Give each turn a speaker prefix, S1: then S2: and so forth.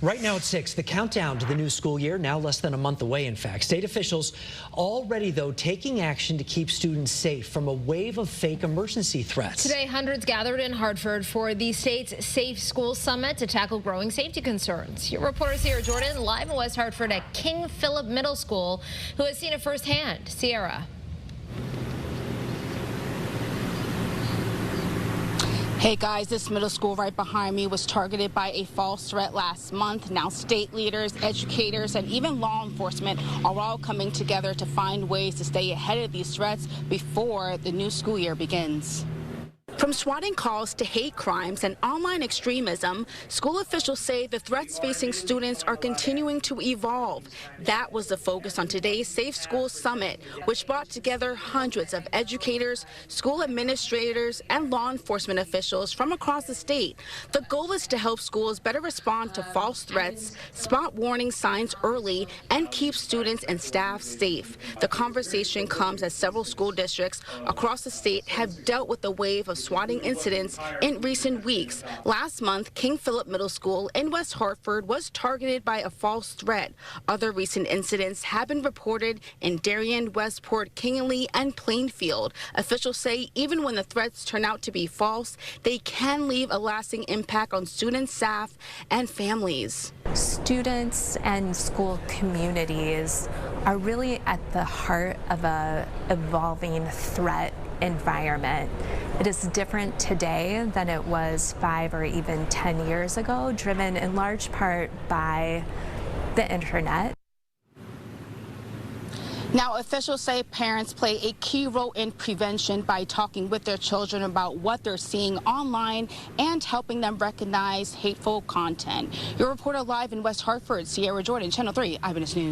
S1: Right now at 6, the countdown to the new school year, now less than a month away, in fact. State officials already, though, taking action to keep students safe from a wave of fake emergency threats.
S2: Today, hundreds gathered in Hartford for the state's Safe School Summit to tackle growing safety concerns. Your reporter, Sierra Jordan, live in West Hartford at King Philip Middle School, who has seen it firsthand. Sierra.
S3: Hey guys, this middle school right behind me was targeted by a false threat last month. Now state leaders, educators, and even law enforcement are all coming together to find ways to stay ahead of these threats before the new school year begins. From swatting calls to hate crimes and online extremism, school officials say the threats facing students are continuing to evolve. That was the focus on today's Safe School Summit, which brought together hundreds of educators, school administrators, and law enforcement officials from across the state. The goal is to help schools better respond to false threats, spot warning signs early, and keep students and staff safe. The conversation comes as several school districts across the state have dealt with the wave of swatting incidents in recent weeks. Last month, King Philip Middle School in West Hartford was targeted by a false threat. Other recent incidents have been reported in Darien, Westport, Kingley, and Plainfield. Officials say even when the threats turn out to be false, they can leave a lasting impact on students, staff, and families.
S4: Students and school communities are really at the heart of a evolving threat environment. It is different today than it was 5 or even 10 years ago, driven in large part by the internet.
S3: Now, officials say parents play a key role in prevention by talking with their children about what they're seeing online and helping them recognize hateful content. Your reporter live in West Hartford, Sierra Jordan, Channel 3 Eyewitness News.